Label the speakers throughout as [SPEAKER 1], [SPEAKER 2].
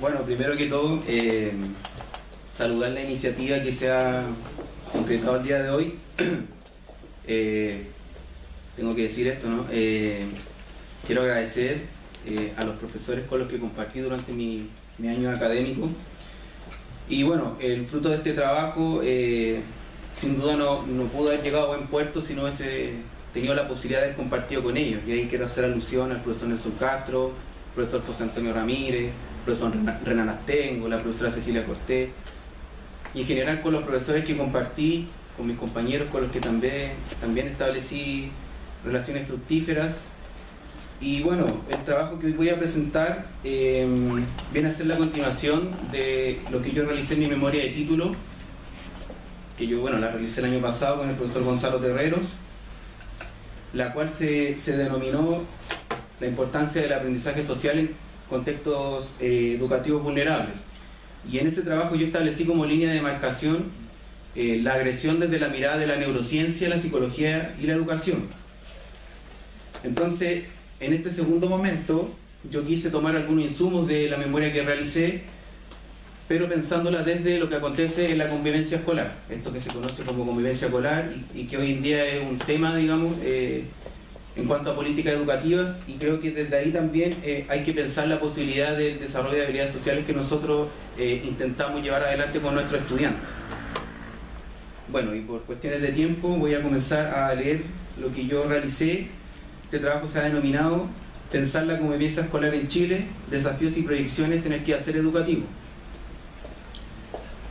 [SPEAKER 1] Bueno, primero que todo, saludar la iniciativa que se ha concretado el día de hoy. Tengo que decir esto, ¿no? Quiero agradecer a los profesores con los que compartí durante mi año académico. Y bueno, el fruto de este trabajo, sin duda no pudo haber llegado a buen puerto si no hubiese tenido la posibilidad de haber compartido con ellos. Y ahí quiero hacer alusión al profesor Nelson Castro, profesor José Antonio Ramírez, profesor Renan Astengo, la profesora Cecilia Cortés, y en general con los profesores que compartí, con mis compañeros con los que también establecí relaciones fructíferas. Y bueno, el trabajo que hoy voy a presentar viene a ser la continuación de lo que yo realicé en mi memoria de título, que yo, bueno, la realicé el año pasado con el profesor Gonzalo Terreros, la cual se denominó la importancia del aprendizaje social en contextos educativos vulnerables. Y en ese trabajo yo establecí como línea de marcación la agresión desde la mirada de la neurociencia, la psicología y la educación. Entonces, en este segundo momento, yo quise tomar algunos insumos de la memoria que realicé, pero pensándola desde lo que acontece en la convivencia escolar, esto que se conoce como convivencia escolar y que hoy en día es un tema, digamos, en cuanto a políticas educativas, y creo que desde ahí también hay que pensar la posibilidad del desarrollo de habilidades sociales que nosotros intentamos llevar adelante con nuestros estudiantes. Bueno, y por cuestiones de tiempo voy a comenzar a leer lo que yo realicé. Este trabajo se ha denominado Pensar la convivencia escolar en Chile, desafíos y proyecciones en el quehacer educativo.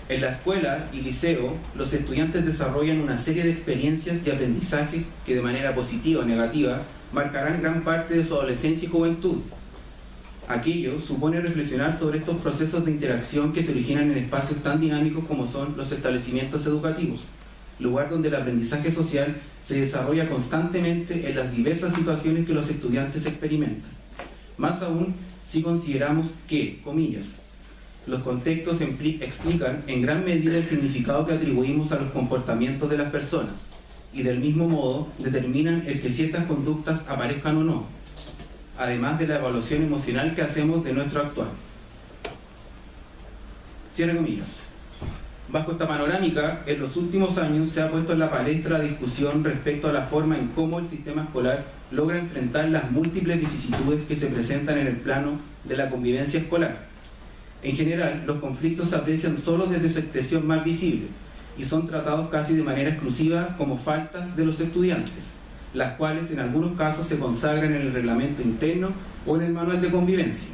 [SPEAKER 1] En la escuela y liceo, los estudiantes desarrollan una serie de experiencias y aprendizajes que de manera positiva o negativa marcarán gran parte de su adolescencia y juventud. Aquello supone reflexionar sobre estos procesos de interacción que se originan en espacios tan dinámicos como son los establecimientos educativos, lugar donde el aprendizaje social se desarrolla constantemente en las diversas situaciones que los estudiantes experimentan. Más aún si consideramos que, comillas, los contextos explican en gran medida el significado que atribuimos a los comportamientos de las personas y del mismo modo determinan el que ciertas conductas aparezcan o no, además de la evaluación emocional que hacemos de nuestro actuar. Cierre comillas. Bajo esta panorámica, en los últimos años se ha puesto en la palestra la discusión respecto a la forma en cómo el sistema escolar logra enfrentar las múltiples vicisitudes que se presentan en el plano de la convivencia escolar. En general, los conflictos se aprecian solo desde su expresión más visible y son tratados casi de manera exclusiva como faltas de los estudiantes, las cuales en algunos casos se consagran en el reglamento interno o en el manual de convivencia.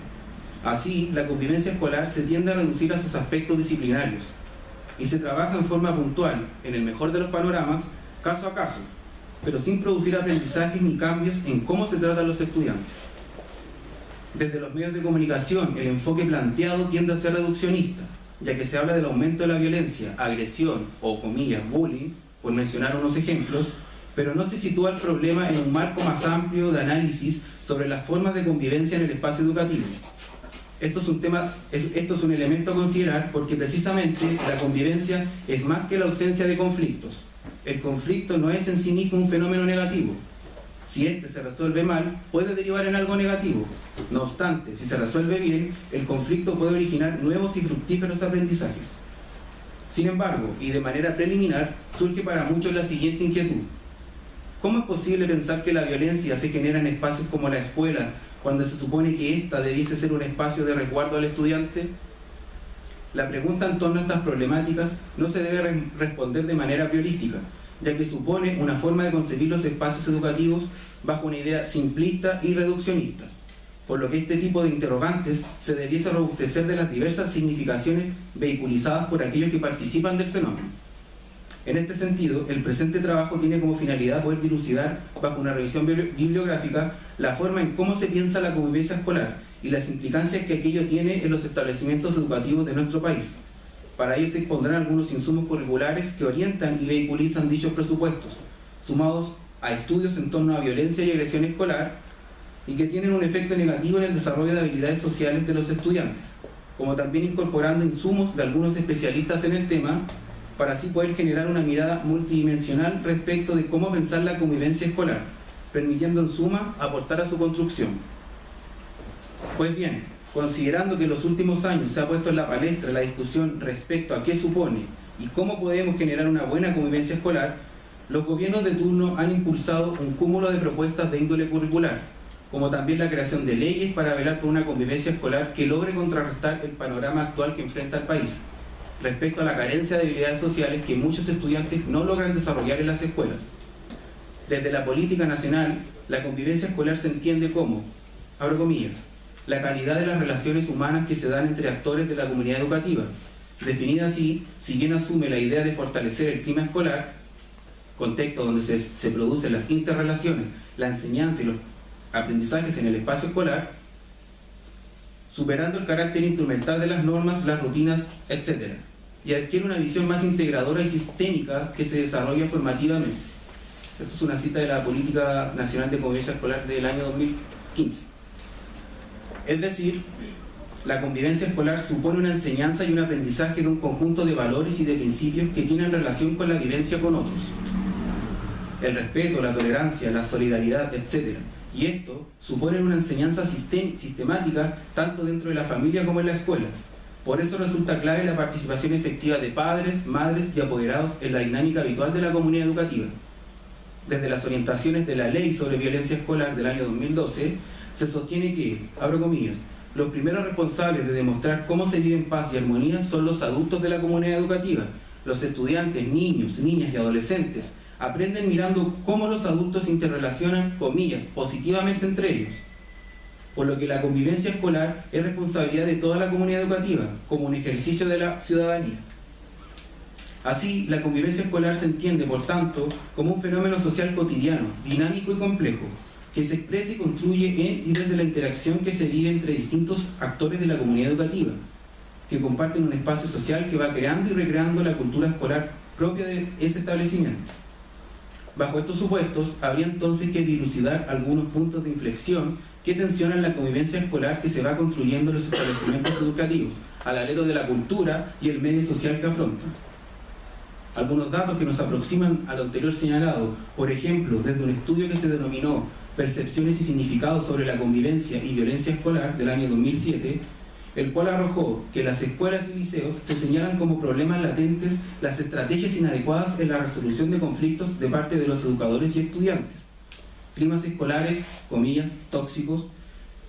[SPEAKER 1] Así, la convivencia escolar se tiende a reducir a sus aspectos disciplinarios y se trabaja en forma puntual, en el mejor de los panoramas, caso a caso, pero sin producir aprendizajes ni cambios en cómo se tratan los estudiantes. Desde los medios de comunicación, el enfoque planteado tiende a ser reduccionista, ya que se habla del aumento de la violencia, agresión o, comillas, bullying, por mencionar unos ejemplos, pero no se sitúa el problema en un marco más amplio de análisis sobre las formas de convivencia en el espacio educativo. Esto es un elemento a considerar porque precisamente la convivencia es más que la ausencia de conflictos. El conflicto no es en sí mismo un fenómeno negativo. Si este se resuelve mal, puede derivar en algo negativo. No obstante, si se resuelve bien, el conflicto puede originar nuevos y fructíferos aprendizajes. Sin embargo, y de manera preliminar, surge para muchos la siguiente inquietud. ¿Cómo es posible pensar que la violencia se genera en espacios como la escuela, cuando se supone que ésta debiese ser un espacio de resguardo al estudiante? La pregunta en torno a estas problemáticas no se debe responder de manera priorística, ya que supone una forma de concebir los espacios educativos bajo una idea simplista y reduccionista, por lo que este tipo de interrogantes se debiese robustecer de las diversas significaciones vehiculizadas por aquellos que participan del fenómeno. En este sentido, el presente trabajo tiene como finalidad poder dilucidar, bajo una revisión bibliográfica, la forma en cómo se piensa la convivencia escolar y las implicancias que aquello tiene en los establecimientos educativos de nuestro país. Para ello se expondrán algunos insumos curriculares que orientan y vehiculizan dichos presupuestos, sumados a estudios en torno a violencia y agresión escolar, y que tienen un efecto negativo en el desarrollo de habilidades sociales de los estudiantes, como también incorporando insumos de algunos especialistas en el tema, para así poder generar una mirada multidimensional respecto de cómo pensar la convivencia escolar, permitiendo en suma aportar a su construcción. Pues bien, Considerando que en los últimos años se ha puesto en la palestra la discusión respecto a qué supone y cómo podemos generar una buena convivencia escolar, los gobiernos de turno han impulsado un cúmulo de propuestas de índole curricular, como también la creación de leyes para velar por una convivencia escolar que logre contrarrestar el panorama actual que enfrenta el país, respecto a la carencia de habilidades sociales que muchos estudiantes no logran desarrollar en las escuelas. Desde la política nacional, la convivencia escolar se entiende como, abro comillas, la calidad de las relaciones humanas que se dan entre actores de la comunidad educativa, definida así, si bien asume la idea de fortalecer el clima escolar, contexto donde se producen las interrelaciones, la enseñanza y los aprendizajes en el espacio escolar, superando el carácter instrumental de las normas, las rutinas, etc., y adquiere una visión más integradora y sistémica que se desarrolla formativamente. Esto es una cita de la Política Nacional de Convivencia Escolar del año 2015. Es decir, la convivencia escolar supone una enseñanza y un aprendizaje de un conjunto de valores y de principios que tienen relación con la vivencia con otros. El respeto, la tolerancia, la solidaridad, etc. Y esto supone una enseñanza sistemática tanto dentro de la familia como en la escuela. Por eso resulta clave la participación efectiva de padres, madres y apoderados en la dinámica habitual de la comunidad educativa. Desde las orientaciones de la Ley sobre Violencia Escolar del año 2012, se sostiene que, abro comillas, los primeros responsables de demostrar cómo se vive en paz y armonía son los adultos de la comunidad educativa. Los estudiantes, niños, niñas y adolescentes aprenden mirando cómo los adultos se interrelacionan, comillas, positivamente entre ellos. Por lo que la convivencia escolar es responsabilidad de toda la comunidad educativa, como un ejercicio de la ciudadanía. Así, la convivencia escolar se entiende, por tanto, como un fenómeno social cotidiano, dinámico y complejo, que se expresa y construye en y desde la interacción que se vive entre distintos actores de la comunidad educativa, que comparten un espacio social que va creando y recreando la cultura escolar propia de ese establecimiento. Bajo estos supuestos, habría entonces que dilucidar algunos puntos de inflexión que tensionan la convivencia escolar que se va construyendo en los establecimientos educativos, al alero de la cultura y el medio social que afrontan. Algunos datos que nos aproximan a lo anterior señalado, por ejemplo, desde un estudio que se denominó Percepciones y significados sobre la convivencia y violencia escolar del año 2007, el cual arrojó que las escuelas y liceos se señalan como problemas latentes las estrategias inadecuadas en la resolución de conflictos de parte de los educadores y estudiantes, climas escolares, comillas, tóxicos,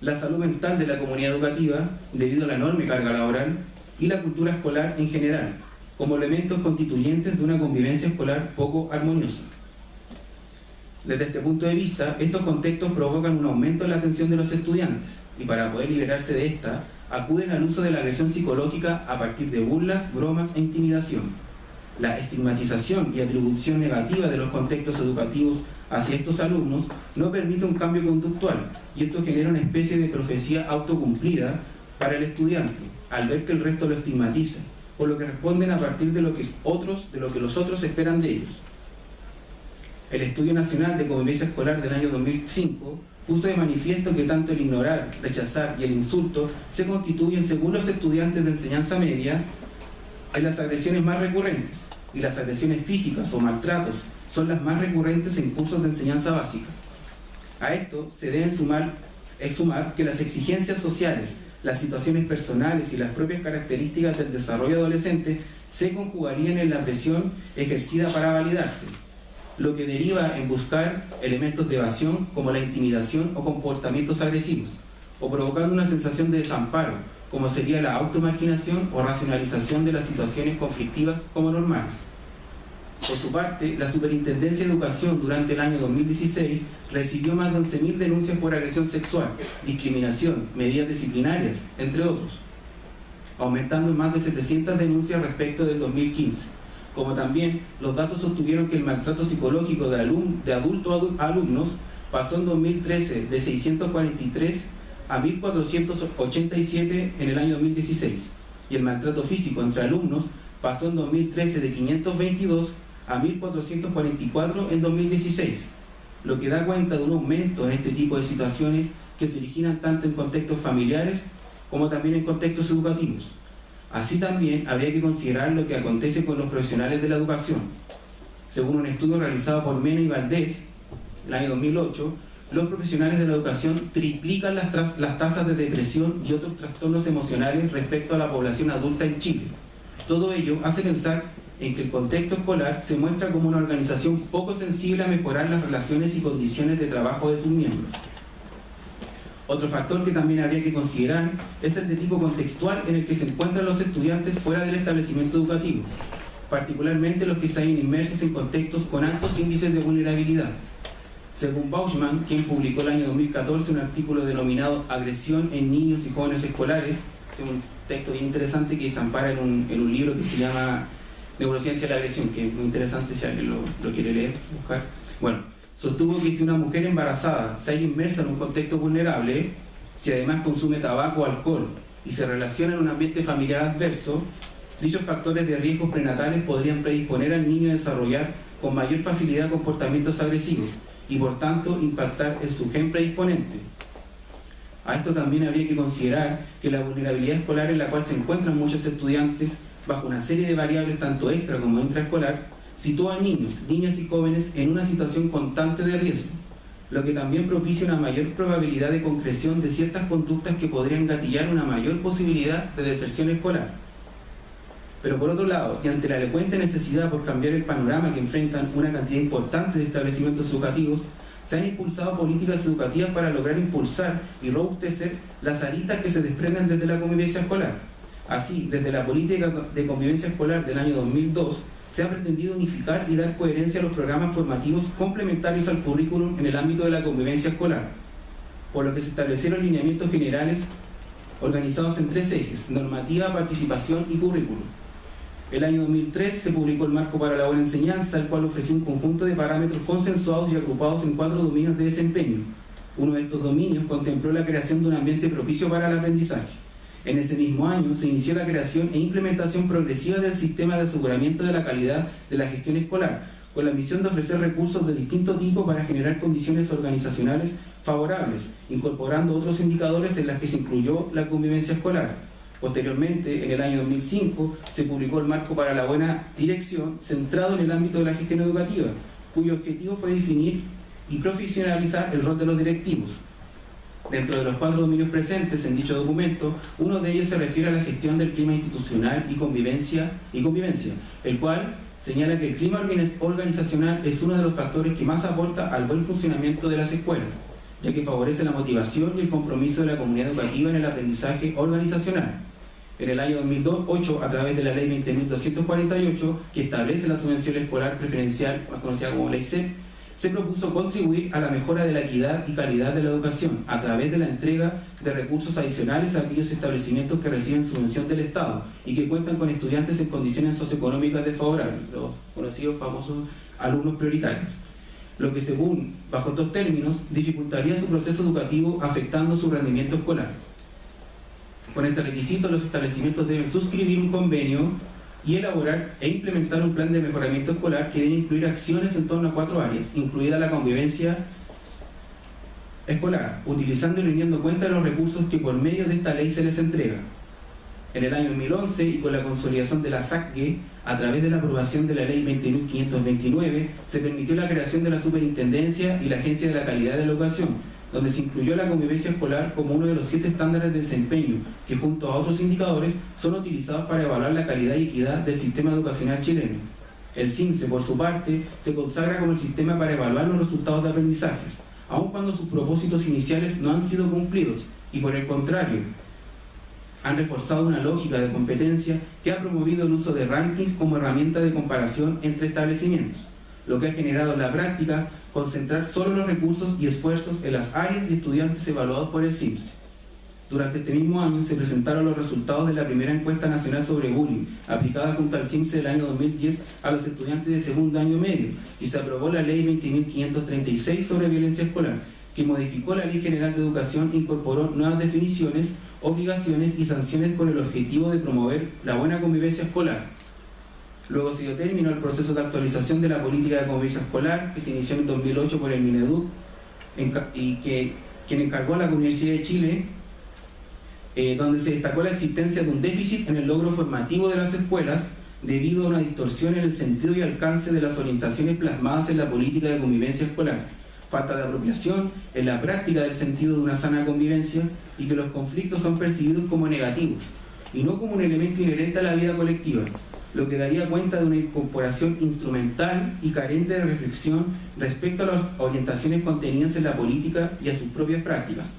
[SPEAKER 1] la salud mental de la comunidad educativa debido a la enorme carga laboral y la cultura escolar en general, como elementos constituyentes de una convivencia escolar poco armoniosa. Desde este punto de vista, estos contextos provocan un aumento en la atención de los estudiantes y para poder liberarse de esta, acuden al uso de la agresión psicológica a partir de burlas, bromas e intimidación. La estigmatización y atribución negativa de los contextos educativos hacia estos alumnos no permite un cambio conductual y esto genera una especie de profecía autocumplida para el estudiante al ver que el resto lo estigmatiza, por lo que responden a partir de lo que los otros esperan de ellos. El Estudio Nacional de Convivencia Escolar del año 2005 puso de manifiesto que tanto el ignorar, rechazar y el insulto se constituyen, según los estudiantes de enseñanza media, en las agresiones más recurrentes, y las agresiones físicas o maltratos son las más recurrentes en cursos de enseñanza básica. A esto se deben sumar que las exigencias sociales, las situaciones personales y las propias características del desarrollo adolescente se conjugarían en la presión ejercida para validarse, lo que deriva en buscar elementos de evasión como la intimidación o comportamientos agresivos, o provocando una sensación de desamparo, como sería la automarginación o racionalización de las situaciones conflictivas como normales. Por su parte, la Superintendencia de Educación durante el año 2016 recibió más de 11.000 denuncias por agresión sexual, discriminación, medidas disciplinarias, entre otros, aumentando en más de 700 denuncias respecto del 2015. Como también los datos sostuvieron que el maltrato psicológico de adultos a alumnos pasó en 2013 de 643 a 1.487 en el año 2016, y el maltrato físico entre alumnos pasó en 2013 de 522 a 1.444 en 2016, lo que da cuenta de un aumento en este tipo de situaciones que se originan tanto en contextos familiares como también en contextos educativos. Así también habría que considerar lo que acontece con los profesionales de la educación. Según un estudio realizado por Mena y Valdés, el año 2008, los profesionales de la educación triplican las tasas de depresión y otros trastornos emocionales respecto a la población adulta en Chile. Todo ello hace pensar en que el contexto escolar se muestra como una organización poco sensible a mejorar las relaciones y condiciones de trabajo de sus miembros. Otro factor que también habría que considerar es el de tipo contextual en el que se encuentran los estudiantes fuera del establecimiento educativo, particularmente los que se hallan inmersos en contextos con altos índices de vulnerabilidad. Según Bauschman, quien publicó el año 2014 un artículo denominado Agresión en niños y jóvenes escolares, que es un texto bien interesante que se ampara en un libro que se llama Neurociencia de la agresión, que es muy interesante si alguien lo quiere leer, buscar. Bueno, sostuvo que si una mujer embarazada se halla inmersa en un contexto vulnerable, si además consume tabaco o alcohol y se relaciona en un ambiente familiar adverso, dichos factores de riesgos prenatales podrían predisponer al niño a desarrollar con mayor facilidad comportamientos agresivos y por tanto impactar en su gen predisponente. A esto también habría que considerar que la vulnerabilidad escolar en la cual se encuentran muchos estudiantes bajo una serie de variables tanto extra como intraescolar, sitúa a niños, niñas y jóvenes en una situación constante de riesgo, lo que también propicia una mayor probabilidad de concreción de ciertas conductas que podrían gatillar una mayor posibilidad de deserción escolar. Pero por otro lado, y ante la elocuente necesidad por cambiar el panorama que enfrentan una cantidad importante de establecimientos educativos, se han impulsado políticas educativas para lograr impulsar y robustecer las aristas que se desprenden desde la convivencia escolar. Así, desde la política de convivencia escolar del año 2002, se ha pretendido unificar y dar coherencia a los programas formativos complementarios al currículum en el ámbito de la convivencia escolar, por lo que se establecieron lineamientos generales organizados en 3 ejes: normativa, participación y currículum. El año 2003 se publicó el Marco para la Buena Enseñanza, el cual ofreció un conjunto de parámetros consensuados y agrupados en 4 dominios de desempeño. Uno de estos dominios contempló la creación de un ambiente propicio para el aprendizaje. En ese mismo año se inició la creación e implementación progresiva del sistema de aseguramiento de la calidad de la gestión escolar, con la misión de ofrecer recursos de distinto tipo para generar condiciones organizacionales favorables, incorporando otros indicadores en las que se incluyó la convivencia escolar. Posteriormente, en el año 2005, se publicó el Marco para la Buena Dirección, centrado en el ámbito de la gestión educativa, cuyo objetivo fue definir y profesionalizar el rol de los directivos. Dentro de los 4 dominios presentes en dicho documento, uno de ellos se refiere a la gestión del clima institucional y convivencia, el cual señala que el clima organizacional es uno de los factores que más aporta al buen funcionamiento de las escuelas, ya que favorece la motivación y el compromiso de la comunidad educativa en el aprendizaje organizacional. En el año 2008, a través de la Ley 20.248, que establece la subvención escolar preferencial, más conocida como Ley CEP, se propuso contribuir a la mejora de la equidad y calidad de la educación a través de la entrega de recursos adicionales a aquellos establecimientos que reciben subvención del Estado y que cuentan con estudiantes en condiciones socioeconómicas desfavorables, los conocidos famosos alumnos prioritarios, lo que según, bajo estos términos, dificultaría su proceso educativo afectando su rendimiento escolar. Con este requisito, los establecimientos deben suscribir un convenio y elaborar e implementar un plan de mejoramiento escolar que debe incluir acciones en torno a 4 áreas, incluida la convivencia escolar, utilizando y rindiendo cuenta de los recursos que por medio de esta ley se les entrega. En el año 2011, y con la consolidación de la SACGE, a través de la aprobación de la Ley 20.529, se permitió la creación de la Superintendencia y la Agencia de la Calidad de la Educación, donde se incluyó la convivencia escolar como uno de los 7 estándares de desempeño que, junto a otros indicadores, son utilizados para evaluar la calidad y equidad del sistema educacional chileno. El CIMSE, por su parte, se consagra como el sistema para evaluar los resultados de aprendizajes, aun cuando sus propósitos iniciales no han sido cumplidos, y por el contrario, han reforzado una lógica de competencia que ha promovido el uso de rankings como herramienta de comparación entre establecimientos, lo que ha generado en la práctica concentrar solo los recursos y esfuerzos en las áreas y estudiantes evaluados por el CIMSE. Durante este mismo año se presentaron los resultados de la primera encuesta nacional sobre bullying, aplicada junto al CIMSE del año 2010 a los estudiantes de segundo año medio, y se aprobó la Ley 20.536 sobre violencia escolar, que modificó la Ley General de Educación e incorporó nuevas definiciones, obligaciones y sanciones con el objetivo de promover la buena convivencia escolar. Luego se dio término al proceso de actualización de la política de convivencia escolar, que se inició en 2008 por el Mineduc, y quien encargó a la Universidad de Chile, donde se destacó la existencia de un déficit en el logro formativo de las escuelas debido a una distorsión en el sentido y alcance de las orientaciones plasmadas en la política de convivencia escolar, falta de apropiación en la práctica del sentido de una sana convivencia y que los conflictos son percibidos como negativos y no como un elemento inherente a la vida colectiva, lo que daría cuenta de una incorporación instrumental y carente de reflexión respecto a las orientaciones contenidas en la política y a sus propias prácticas.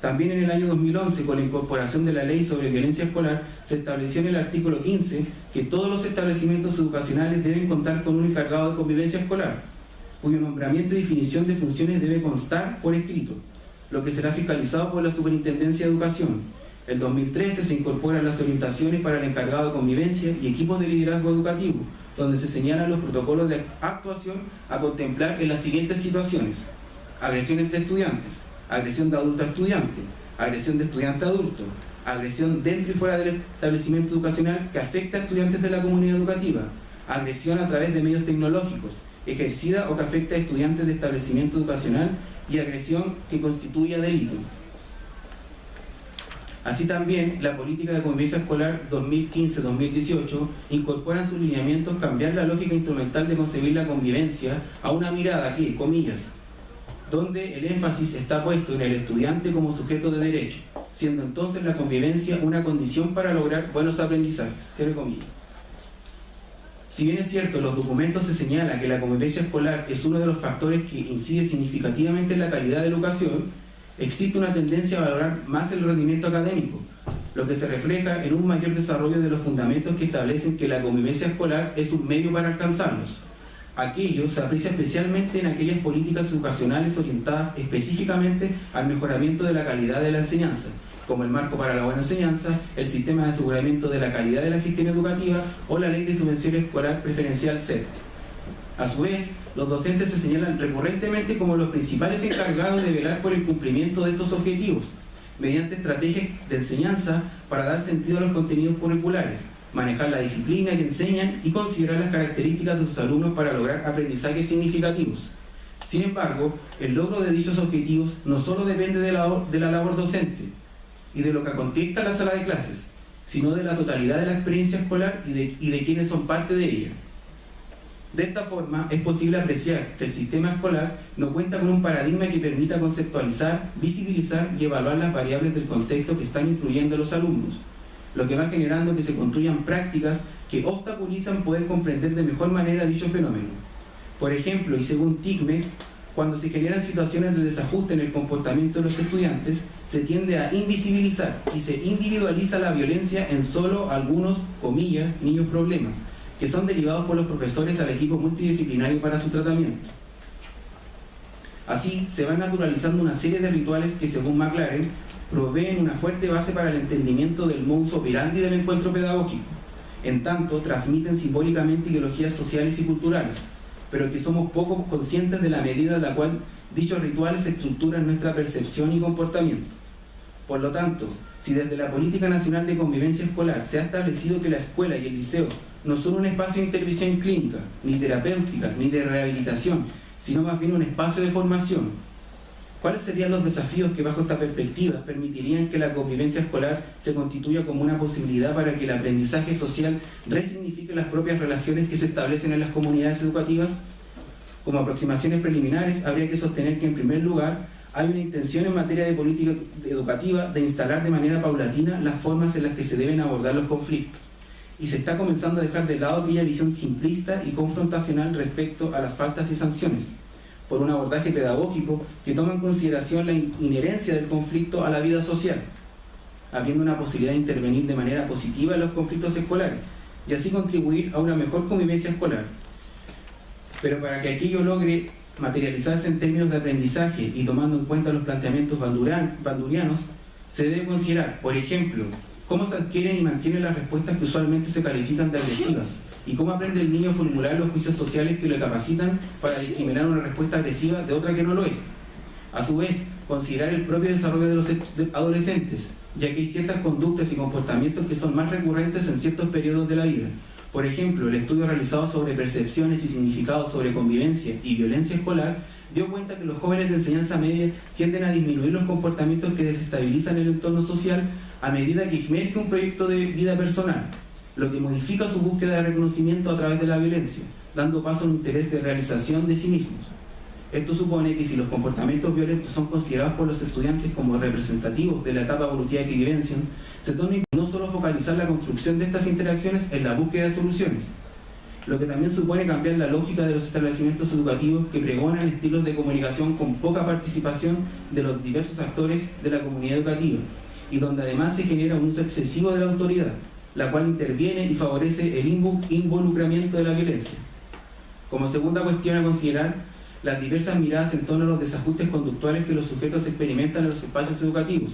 [SPEAKER 1] También en el año 2011, con la incorporación de la Ley sobre Violencia Escolar, se estableció en el artículo 15 que todos los establecimientos educacionales deben contar con un encargado de convivencia escolar, cuyo nombramiento y definición de funciones debe constar por escrito, lo que será fiscalizado por la Superintendencia de Educación. En 2013 se incorporan las orientaciones para el encargado de convivencia y equipos de liderazgo educativo, donde se señalan los protocolos de actuación a contemplar en las siguientes situaciones: agresión entre estudiantes, agresión de adulto a estudiante, agresión de estudiante a adulto, agresión dentro y fuera del establecimiento educacional que afecta a estudiantes de la comunidad educativa, agresión a través de medios tecnológicos, ejercida o que afecta a estudiantes de establecimiento educacional y agresión que constituya delito. Así también, la política de convivencia escolar 2015-2018 incorpora en sus lineamientos cambiar la lógica instrumental de concebir la convivencia a una mirada que, comillas, donde el énfasis está puesto en el estudiante como sujeto de derecho, siendo entonces la convivencia una condición para lograr buenos aprendizajes, cierre comillas. Si bien es cierto, en los documentos se señala que la convivencia escolar es uno de los factores que incide significativamente en la calidad de la educación, existe una tendencia a valorar más el rendimiento académico, lo que se refleja en un mayor desarrollo de los fundamentos que establecen que la convivencia escolar es un medio para alcanzarlos. Aquello se aprecia especialmente en aquellas políticas educacionales orientadas específicamente al mejoramiento de la calidad de la enseñanza, como el Marco para la Buena Enseñanza, el Sistema de Aseguramiento de la Calidad de la Gestión Educativa o la Ley de Subvención Escolar Preferencial SEP. A su vez, los docentes se señalan recurrentemente como los principales encargados de velar por el cumplimiento de estos objetivos, mediante estrategias de enseñanza para dar sentido a los contenidos curriculares, manejar la disciplina que enseñan y considerar las características de sus alumnos para lograr aprendizajes significativos. Sin embargo, el logro de dichos objetivos no solo depende de la labor docente y de lo que acontezca en la sala de clases, sino de la totalidad de la experiencia escolar y de quienes son parte de ella. De esta forma, es posible apreciar que el sistema escolar no cuenta con un paradigma que permita conceptualizar, visibilizar y evaluar las variables del contexto que están influyendo en los alumnos, lo que va generando que se construyan prácticas que obstaculizan poder comprender de mejor manera dicho fenómeno. Por ejemplo, y según TICMEC, cuando se generan situaciones de desajuste en el comportamiento de los estudiantes, se tiende a invisibilizar y se individualiza la violencia en solo algunos, comillas, niños problemas, que son derivados por los profesores al equipo multidisciplinario para su tratamiento. Así, se van naturalizando una serie de rituales que, según McLaren, proveen una fuerte base para el entendimiento del modus operandi del encuentro pedagógico. En tanto, transmiten simbólicamente ideologías sociales y culturales, pero que somos poco conscientes de la medida en la cual dichos rituales estructuran nuestra percepción y comportamiento. Por lo tanto, si desde la Política Nacional de Convivencia Escolar se ha establecido que la escuela y el liceo no son un espacio de intervención clínica, ni terapéutica, ni de rehabilitación, sino más bien un espacio de formación, ¿cuáles serían los desafíos que bajo esta perspectiva permitirían que la convivencia escolar se constituya como una posibilidad para que el aprendizaje social resignifique las propias relaciones que se establecen en las comunidades educativas? Como aproximaciones preliminares, habría que sostener que, en primer lugar, hay una intención en materia de política educativa de instalar de manera paulatina las formas en las que se deben abordar los conflictos, y se está comenzando a dejar de lado aquella visión simplista y confrontacional respecto a las faltas y sanciones, por un abordaje pedagógico que toma en consideración la inherencia del conflicto a la vida social, habiendo una posibilidad de intervenir de manera positiva en los conflictos escolares y así contribuir a una mejor convivencia escolar. Pero para que aquello logre materializarse en términos de aprendizaje y tomando en cuenta los planteamientos bandurianos, se debe considerar, por ejemplo, cómo se adquieren y mantienen las respuestas que usualmente se califican de agresivas, y cómo aprende el niño a formular los juicios sociales que le capacitan para discriminar una respuesta agresiva de otra que no lo es. A su vez, considerar el propio desarrollo de los adolescentes, ya que hay ciertas conductas y comportamientos que son más recurrentes en ciertos periodos de la vida. Por ejemplo, el estudio realizado sobre percepciones y significados sobre convivencia y violencia escolar dio cuenta que los jóvenes de enseñanza media tienden a disminuir los comportamientos que desestabilizan el entorno social a medida que emerge un proyecto de vida personal, lo que modifica su búsqueda de reconocimiento a través de la violencia, dando paso a un interés de realización de sí mismos. Esto supone que si los comportamientos violentos son considerados por los estudiantes como representativos de la etapa evolutiva que vivencian, se torna no solo focalizar la construcción de estas interacciones en la búsqueda de soluciones, lo que también supone cambiar la lógica de los establecimientos educativos que pregonan estilos de comunicación con poca participación de los diversos actores de la comunidad educativa, y donde además se genera un uso excesivo de la autoridad, la cual interviene y favorece el involucramiento de la violencia. Como segunda cuestión a considerar, las diversas miradas en torno a los desajustes conductuales que los sujetos experimentan en los espacios educativos.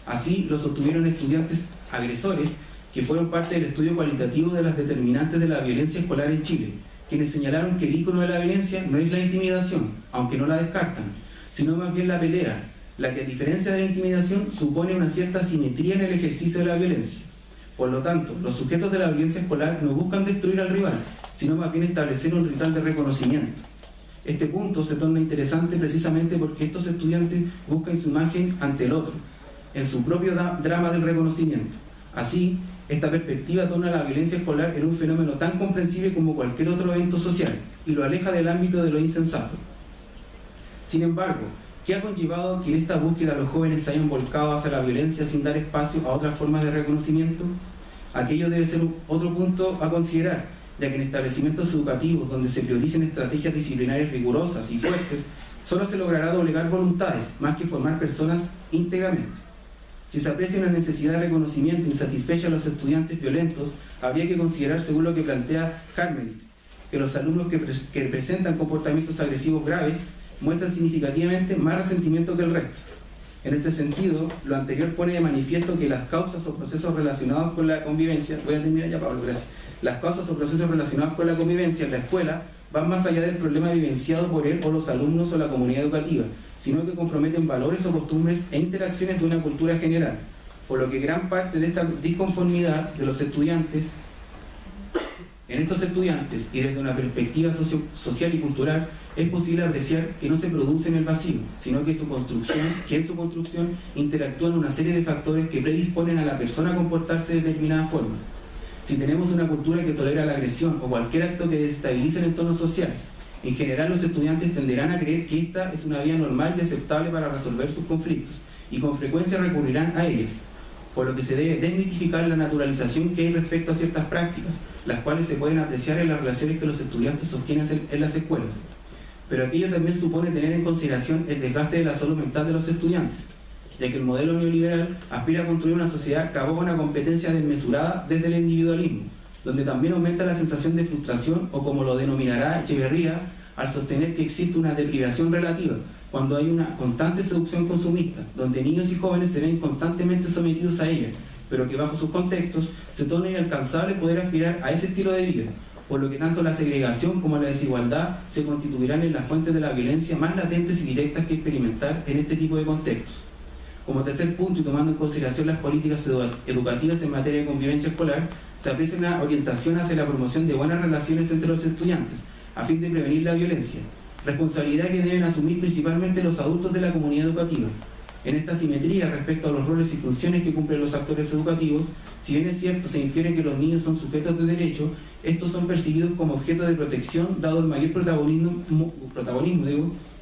[SPEAKER 1] Así lo sostuvieron estudiantes agresores que fueron parte del estudio cualitativo de las determinantes de la violencia escolar en Chile, quienes señalaron que el ícono de la violencia no es la intimidación, aunque no la descartan, sino más bien la pelea, la que a diferencia de la intimidación supone una cierta simetría en el ejercicio de la violencia. Por lo tanto, los sujetos de la violencia escolar no buscan destruir al rival, sino más bien establecer un ritual de reconocimiento. Este punto se torna interesante precisamente porque estos estudiantes buscan su imagen ante el otro, en su propio drama del reconocimiento. Así, esta perspectiva torna la violencia escolar en un fenómeno tan comprensible como cualquier otro evento social y lo aleja del ámbito de lo insensato. Sin embargo, ¿qué ha conllevado que en esta búsqueda los jóvenes se hayan volcado hacia la violencia sin dar espacio a otras formas de reconocimiento? Aquello debe ser otro punto a considerar, ya que en establecimientos educativos donde se prioricen estrategias disciplinarias rigurosas y fuertes, solo se logrará doblegar voluntades, más que formar personas íntegramente. Si se aprecia una necesidad de reconocimiento insatisfecha a los estudiantes violentos, habría que considerar, según lo que plantea Harmelit, que los alumnos que presentan comportamientos agresivos graves muestran significativamente más resentimiento que el resto. En este sentido, lo anterior pone de manifiesto que las causas o procesos relacionados con la convivencia, voy a terminar ya, Pablo, gracias. Las causas o procesos relacionados con la convivencia en la escuela van más allá del problema vivenciado por él o los alumnos o la comunidad educativa, sino que comprometen valores o costumbres e interacciones de una cultura general, por lo que gran parte de esta disconformidad de los estudiantes, en estos estudiantes y desde una perspectiva social y cultural, es posible apreciar que no se produce en el vacío, sino que en su construcción interactúan una serie de factores que predisponen a la persona a comportarse de determinada forma. Si tenemos una cultura que tolera la agresión o cualquier acto que desestabilice el entorno social, en general los estudiantes tenderán a creer que esta es una vía normal y aceptable para resolver sus conflictos, y con frecuencia recurrirán a ellas, por lo que se debe desmitificar la naturalización que hay respecto a ciertas prácticas, las cuales se pueden apreciar en las relaciones que los estudiantes sostienen en las escuelas. Pero aquello también supone tener en consideración el desgaste de la salud mental de los estudiantes, ya que el modelo neoliberal aspira a construir una sociedad que aboga una competencia desmesurada desde el individualismo, donde también aumenta la sensación de frustración, o como lo denominará Echeverría, al sostener que existe una deprivación relativa, cuando hay una constante seducción consumista, donde niños y jóvenes se ven constantemente sometidos a ella, pero que bajo sus contextos se torna inalcanzable poder aspirar a ese estilo de vida, por lo que tanto la segregación como la desigualdad se constituirán en las fuentes de la violencia más latentes y directas que experimentar en este tipo de contextos. Como tercer punto, y tomando en consideración las políticas educativas en materia de convivencia escolar, se aprecia una orientación hacia la promoción de buenas relaciones entre los estudiantes, a fin de prevenir la violencia, responsabilidad que deben asumir principalmente los adultos de la comunidad educativa. En esta simetría respecto a los roles y funciones que cumplen los actores educativos, si bien es cierto se infiere que los niños son sujetos de derecho, estos son percibidos como objeto de protección dado el mayor protagonismo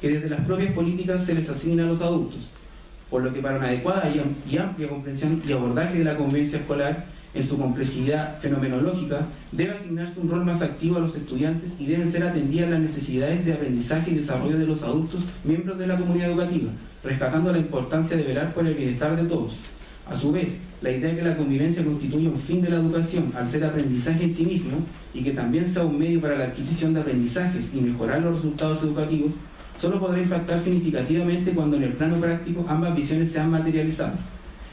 [SPEAKER 1] que desde las propias políticas se les asigna a los adultos, por lo que para una adecuada y amplia comprensión y abordaje de la convivencia escolar en su complejidad fenomenológica, debe asignarse un rol más activo a los estudiantes y deben ser atendidas las necesidades de aprendizaje y desarrollo de los adultos miembros de la comunidad educativa, rescatando la importancia de velar por el bienestar de todos. A su vez, la idea de que la convivencia constituye un fin de la educación al ser aprendizaje en sí mismo y que también sea un medio para la adquisición de aprendizajes y mejorar los resultados educativos, solo podrá impactar significativamente cuando en el plano práctico ambas visiones sean materializadas,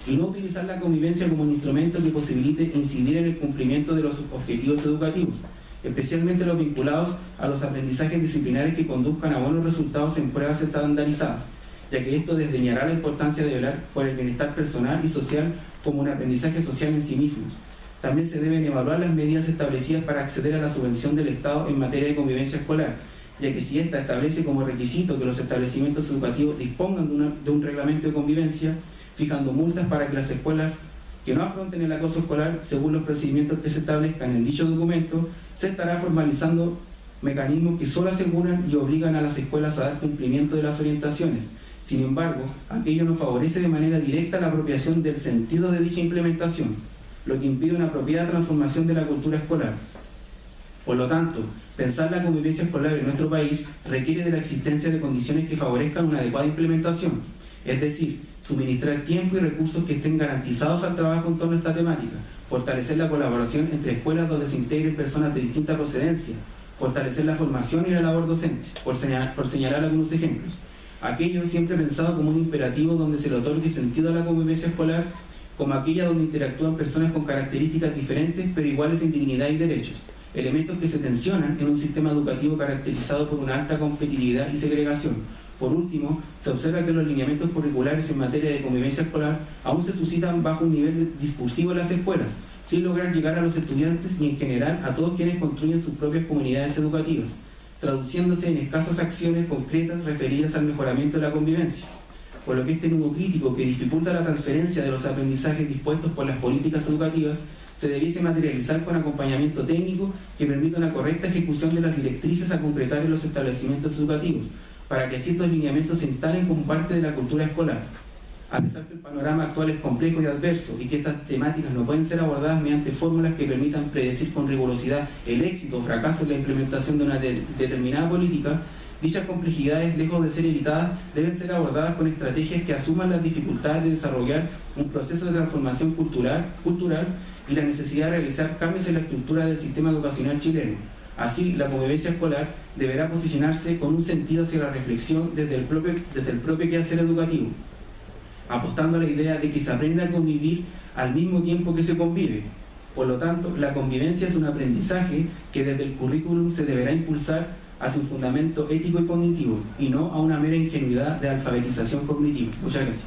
[SPEAKER 1] y no utilizar la convivencia como un instrumento que posibilite incidir en el cumplimiento de los objetivos educativos, especialmente los vinculados a los aprendizajes disciplinares que conduzcan a buenos resultados en pruebas estandarizadas, ya que esto desdeñará la importancia de velar por el bienestar personal y social como un aprendizaje social en sí mismos. También se deben evaluar las medidas establecidas para acceder a la subvención del Estado en materia de convivencia escolar, ya que si ésta establece como requisito que los establecimientos educativos dispongan de un reglamento de convivencia, fijando multas para que las escuelas que no afronten el acoso escolar según los procedimientos que se establezcan en dicho documento, se estará formalizando mecanismos que solo aseguran y obligan a las escuelas a dar cumplimiento de las orientaciones. Sin embargo, aquello no favorece de manera directa la apropiación del sentido de dicha implementación, lo que impide una apropiada transformación de la cultura escolar. Por lo tanto, pensar la convivencia escolar en nuestro país requiere de la existencia de condiciones que favorezcan una adecuada implementación, es decir, suministrar tiempo y recursos que estén garantizados al trabajo en torno a esta temática, fortalecer la colaboración entre escuelas donde se integren personas de distinta procedencia, fortalecer la formación y la labor docente, por señalar algunos ejemplos. Aquello siempre pensado como un imperativo donde se le otorgue sentido a la convivencia escolar, como aquella donde interactúan personas con características diferentes pero iguales en dignidad y derechos, elementos que se tensionan en un sistema educativo caracterizado por una alta competitividad y segregación. Por último, se observa que los lineamientos curriculares en materia de convivencia escolar aún se suscitan bajo un nivel discursivo en las escuelas, sin lograr llegar a los estudiantes y en general a todos quienes construyen sus propias comunidades educativas, traduciéndose en escasas acciones concretas referidas al mejoramiento de la convivencia, por lo que este nudo crítico que dificulta la transferencia de los aprendizajes dispuestos por las políticas educativas se debiese materializar con acompañamiento técnico que permita una correcta ejecución de las directrices a concretar en los establecimientos educativos, para que así estos lineamientos se instalen como parte de la cultura escolar. A pesar que el panorama actual es complejo y adverso y que estas temáticas no pueden ser abordadas mediante fórmulas que permitan predecir con rigurosidad el éxito o fracaso en la implementación de una determinada política, dichas complejidades, lejos de ser evitadas, deben ser abordadas con estrategias que asuman las dificultades de desarrollar un proceso de transformación cultural y la necesidad de realizar cambios en la estructura del sistema educacional chileno. Así, la convivencia escolar deberá posicionarse con un sentido hacia la reflexión desde el propio quehacer educativo, apostando a la idea de que se aprende a convivir al mismo tiempo que se convive. Por lo tanto, la convivencia es un aprendizaje que desde el currículum se deberá impulsar hacia un fundamento ético y cognitivo, y no a una mera ingenuidad de alfabetización cognitiva. Muchas gracias.